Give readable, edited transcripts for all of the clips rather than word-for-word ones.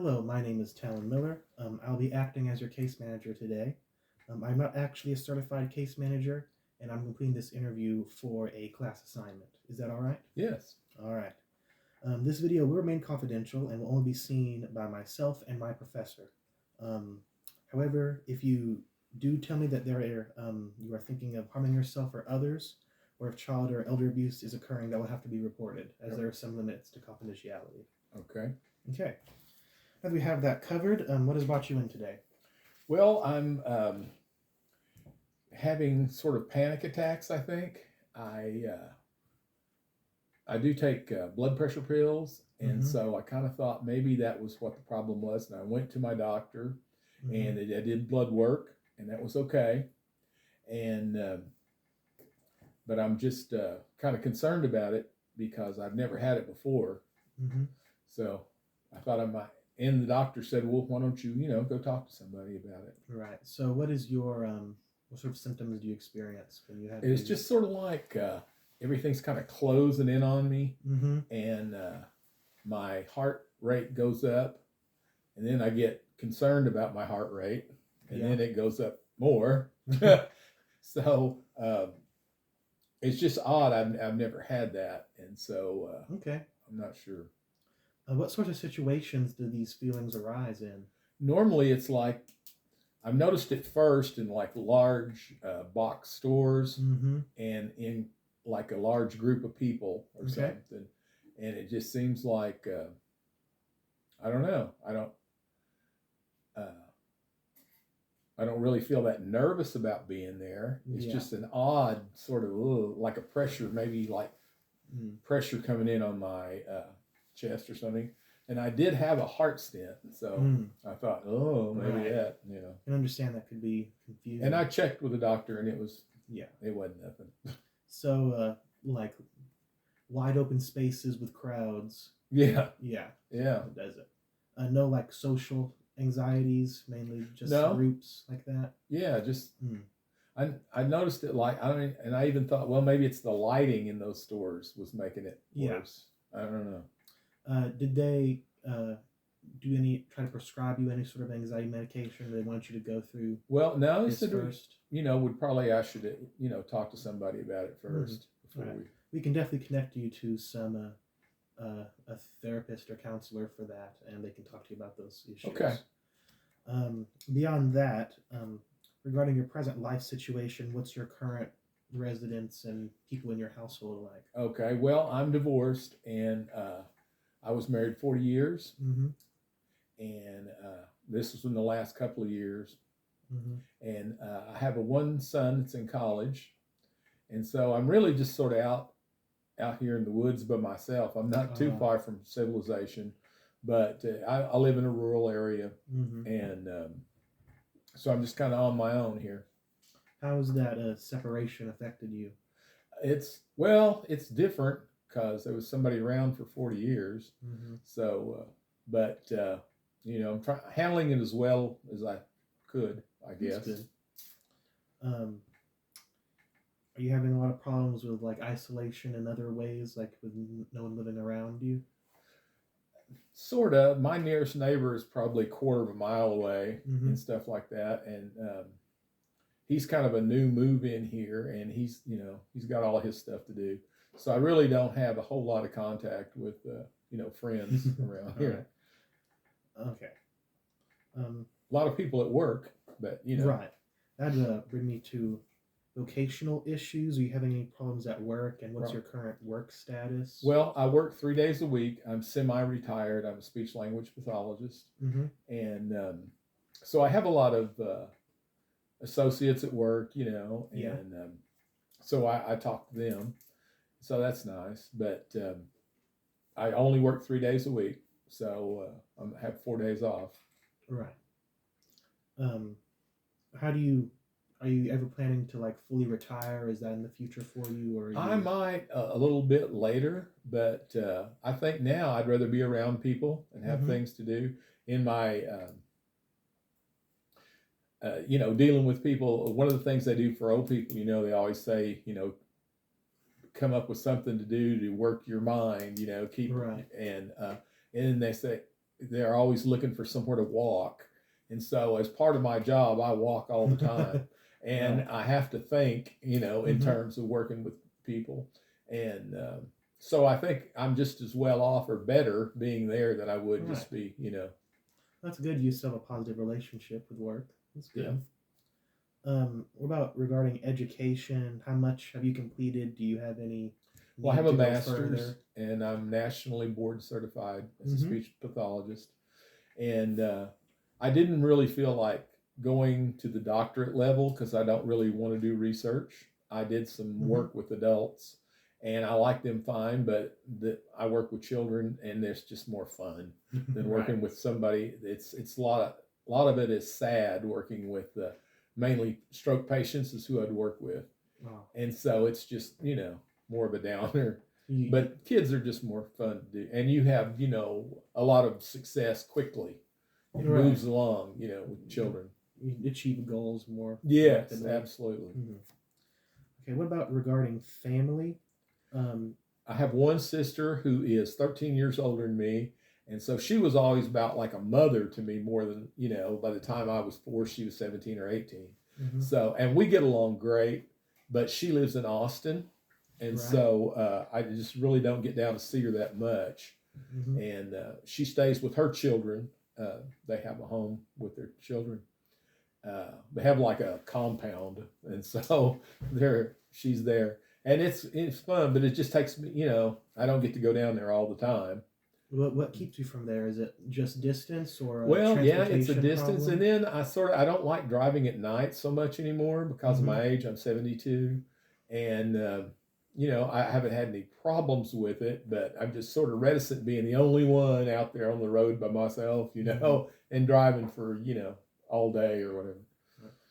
Hello, my name is Talon Miller. I'll be acting as your case manager today. I'm not actually a certified case manager, and I'm completing this interview for a class assignment. Is that all right? Yes. All right. This video will remain confidential and will only be seen by myself and my professor. Um, However, if you do tell me that you are thinking of harming yourself or others, or if child or elder abuse is occurring, that will have to be reported, as there are some limits to confidentiality. Okay. Okay. Now that we have that covered, what has brought you in today? Well, I'm having sort of panic attacks. I think I do take blood pressure pills, and so I kind of thought maybe that was what the problem was. And I went to my doctor, and I did blood work, and that was okay. And but I'm just kind of concerned about it because I've never had it before. So I thought I might. And the doctor said, "Well, why don't you, go talk to somebody about it?" Right. So, what is your what sort of symptoms do you experience when you have? It's just sort of like everything's kind of closing in on me, Mm-hmm. and my heart rate goes up, and then I get concerned about my heart rate, and then it goes up more. So it's just odd. I've never had that, and so okay. I'm not sure. What sorts of situations do these feelings arise in? Normally, it's like I've noticed it first in like large box stores and in like a large group of people or something, and it just seems like I don't know. I don't really feel that nervous about being there. It's just an odd sort of like a pressure, maybe like pressure coming in on my chest or something. And I did have a heart stent, so I thought, oh, maybe that, I can understand that could be confusing. And I checked with the doctor, and it wasn't nothing. So, like wide open spaces with crowds. Yeah. It does it. No, like social anxieties, mainly just groups like that. Yeah, just I noticed it. Like and I even thought, well, maybe it's the lighting in those stores was making it worse. I don't know. Did they try to prescribe you any sort of anxiety medication they want you to go through? Well, no, they said first. Would probably ask you to talk to somebody about it first. Before we can definitely connect you to some a therapist or counselor for that, and they can talk to you about those issues. Okay. Beyond that, regarding your present life situation, what's your current residence and people in your household like? Okay. Well, I'm divorced, and I was married 40 years, and this was in the last couple of years. And I have one son that's in college, and so I'm really just sort of out here in the woods by myself. I'm not too far from civilization, but I live in a rural area, and so I'm just kind of on my own here. How has that separation affected you? It's different because there was somebody around for 40 years. So, but I'm handling it as well as I could, I guess. That's good. Are you having a lot of problems with like isolation in other ways, like with no one living around you? Sort of. My nearest neighbor is probably a quarter of a mile away and stuff like that, and he's kind of a new move in here, and he's got all his stuff to do. So I really don't have a whole lot of contact with friends around here. Okay. A lot of people at work, but Right. That'd bring me to vocational issues. Are you having any problems at work, and what's your current work status? Well, I work 3 days a week. I'm semi-retired. I'm a speech language pathologist, and so I have a lot of associates at work, and so I talk to them. So that's nice, but I only work 3 days a week, so I have 4 days off. Right. Are you ever planning to like fully retire? Is that in the future for you, or I might a little bit later, but I think now I'd rather be around people and have things to do. In my dealing with people, one of the things they do for old people, they always say, come up with something to do to work your mind, keep right. And then they say, they're always looking for somewhere to walk. And so, as part of my job, I walk all the time. And Right. I have to think, in Mm-hmm. terms of working with people. And so I think I'm just as well off or better being there than I would Right. just be, That's good. You still have a positive relationship with work. That's yeah. good. What about regarding education? How much have you completed? Do you have any Well, I have need a to go master's further? and I'm nationally board certified as a Mm-hmm. speech pathologist. And I didn't really feel like going to the doctorate level because I don't really want to do research. I did some Mm-hmm. work with adults, and I like them fine, but I work with children, and there's just more fun than Right. working with somebody. It's a lot of it is sad working with mainly stroke patients is who I'd work with, Wow. and so it's just more of a downer. You, But kids are just more fun to do, and you have a lot of success quickly. It right. moves along, with children. You achieve goals more Yes, rapidly. absolutely. Mm-hmm. Okay. What about regarding family? Um, I have one sister who is 13 years older than me. And so she was always about like a mother to me more than, by the time I was 4, she was 17 or 18. mm-hmm. So, and we get along great, but she lives in Austin. And Right. so I just really don't get down to see her that much. Mm-hmm. And she stays with her children. They have a home with their children. They have like a compound, and so she's there, and it's fun, but it just takes me. I don't get to go down there all the time. What keeps you from there? Is it just distance or a Well, yeah, it's a transportation distance, and problem? then I don't like driving at night so much anymore because of Mm-hmm. my age. I'm 72, and I haven't had any problems with it, but I'm just sort of reticent being the only one out there on the road by myself, Mm-hmm. and driving for all day or whatever.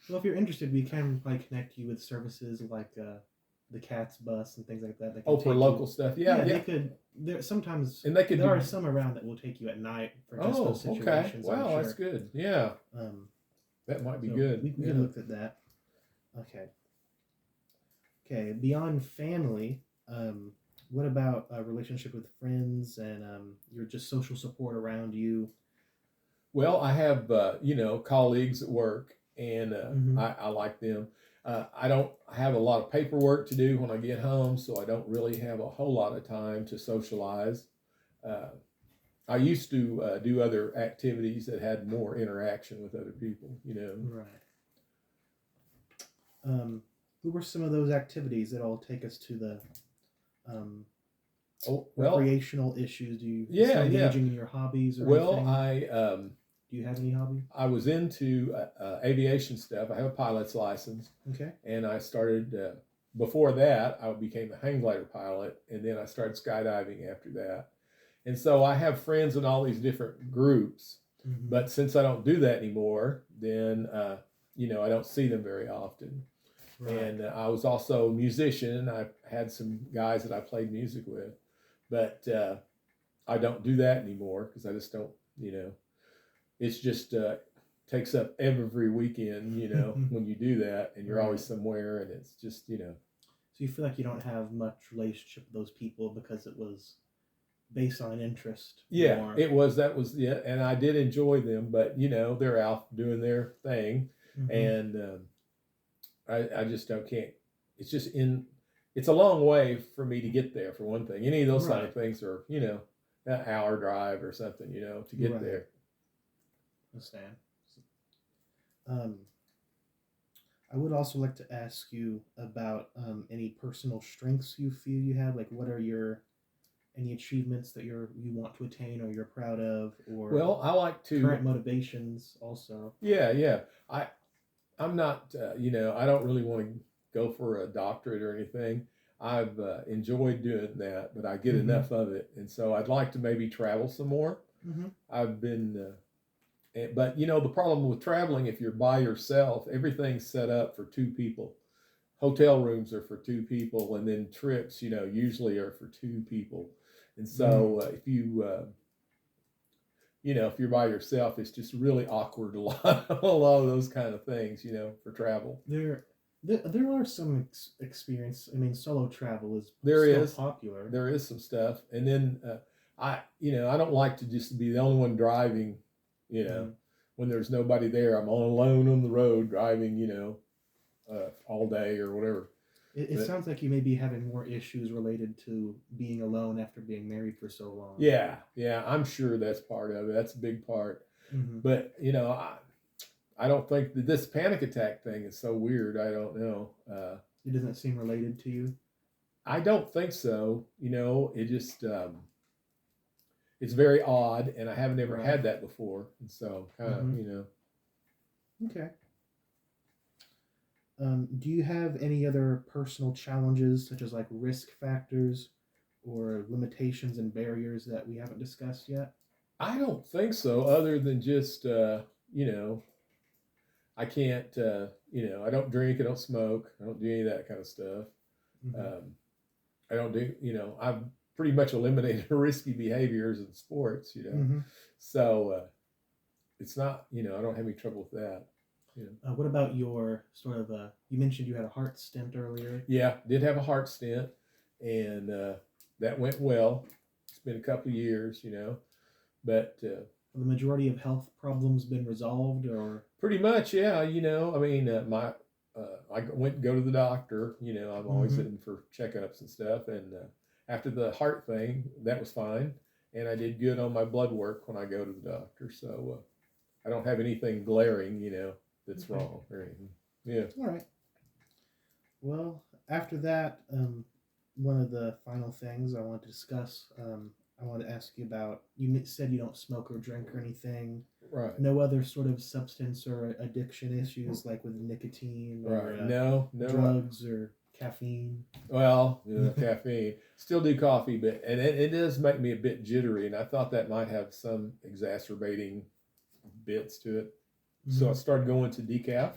Well, if you're interested, we can connect you with services like the Cats bus and things like that. That can Oh, for take you. local stuff, yeah, Yeah, yeah, they could. There sometimes and they could there do. are some around that will take you at night for just Oh, those okay. situations. I'm Wow, that's sure. good. Yeah, Um, that might be so good. we Yeah. can look at that. Okay. Okay. Beyond family, what about a relationship with friends and your just social support around you? Well, I have colleagues at work, and Mm-hmm. I like them. I don't have a lot of paperwork to do when I get home, so I don't really have a whole lot of time to socialize. Uh, I used to do other activities that had more interaction with other people. Right. Who were some of those activities that all take us to the um, Oh well, recreational issues? Do you yeah, still yeah. engaging in your hobbies or Well, anything? Do you have any hobby? I was into aviation stuff. I have a pilot's license, Okay. and I started. Before that, I became a hang glider pilot, and then I started skydiving after that. And so I have friends in all these different groups, Mm-hmm. but since I don't do that anymore, then I don't see them very often. Right. And I was also a musician. I had some guys that I played music with, but I don't do that anymore because I just don't. It's just takes up every weekend, when you do that, and you're Right. always somewhere, and it's just. So you feel like you don't have much relationship with those people because it was based on an interest. Yeah, More. it was. That was yeah, and I did enjoy them, but they're out doing their thing, Mm-hmm. and I just don't can't. It's just It's a long way for me to get there. For one thing, any of those kind of things are an hour drive or something, to get there. Understand. I would also like to ask you about any personal strengths you feel you have. Like, what are any achievements that you want to attain or you're proud of, or Well, I like to current motivations also. Yeah. I'm not. I don't really want to go for a doctorate or anything. I've enjoyed doing that, but I get Mm-hmm. enough of it, and so I'd like to maybe travel some more. Mm-hmm. I've been. But the problem with traveling, if you're by yourself, everything's set up for 2 people. Hotel rooms are for 2 people, and then trips, usually are for 2 people. And so if you're by yourself, it's just really awkward. A lot of those kind of things, for travel. There are some experience. I mean, solo travel is There still is popular. there is some stuff, and then I don't like to just be the only one driving, Mm. when there's nobody there. I'm all alone on the road driving, all day or whatever. It But sounds like you may be having more issues related to being alone after being married for so long. yeah, I'm sure that's part of it. That's a big part. Mm-hmm. But I don't think that this panic attack thing is so weird. I don't know. It doesn't seem related to you. I don't think so. It just it's very odd, and I haven't ever Right. had that before, and so kind of Okay. Do you have any other personal challenges, such as like risk factors or limitations and barriers that we haven't discussed yet? I don't think so. Other than just I can't I don't drink, I don't smoke, I don't do any of that kind of stuff. Mm-hmm. I don't do I've pretty much eliminated risky behaviors in sports. Mm-hmm. So it's not I don't have any trouble with that. What about your sort of you mentioned you had a heart stent earlier. Yeah, did have a heart stent, and that went well. It's been a couple of years, but Have the majority of health problems been resolved, or pretty much, yeah. I mean, I went to go to the doctor. I'm always Mhm. in for checkups and stuff, and after the heart thing, that was fine, and I did good on my blood work when I go to the doctor. So I don't have anything glaring, that's Okay. wrong or anything. Yeah. All right. Well, after that, one of the final things I want to discuss, I want to ask you about. You said you don't smoke or drink or anything. Right. No other sort of substance or addiction issues like with nicotine or Right. No. drugs or caffeine. Well, caffeine. Still do coffee, but it does make me a bit jittery, and I thought that might have some exacerbating bits to it. Mm-hmm. So I started going to decaf.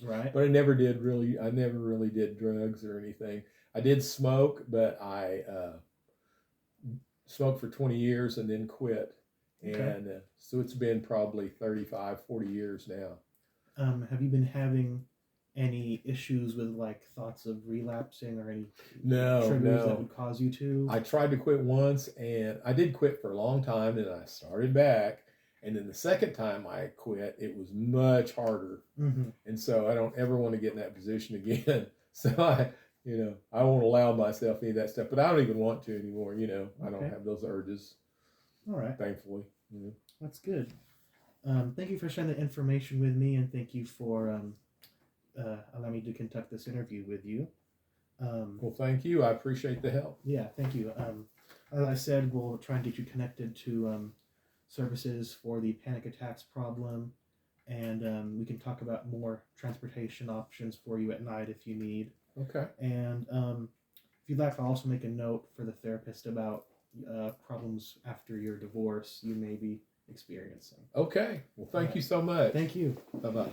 Right. But I never really did drugs or anything. I did smoke, but I smoked for 20 years and then quit. Okay. And so it's been probably 35, 40 years now. Have you been having any issues with like thoughts of relapsing or any triggers that would cause you to? I tried to quit once, and I did quit for a long time, and I started back. And then the second time I quit, it was much harder. Mm-hmm. And so I don't ever want to get in that position again. So I won't allow myself any of that stuff, but I don't even want to anymore. I don't have those urges. All right. Thankfully. That's good. Thank you for sharing the information with me, and thank you for allowing me to conduct this interview with you. Well, thank you. I appreciate the help. Yeah, thank you. As I said, we'll try and get you connected to services for the panic attacks problem, and we can talk about more transportation options for you at night if you need. Okay. And if you'd like, I'll also make a note for the therapist about problems after your divorce you may be experiencing. Okay. Well, thank you so much. Thank you. Bye-bye.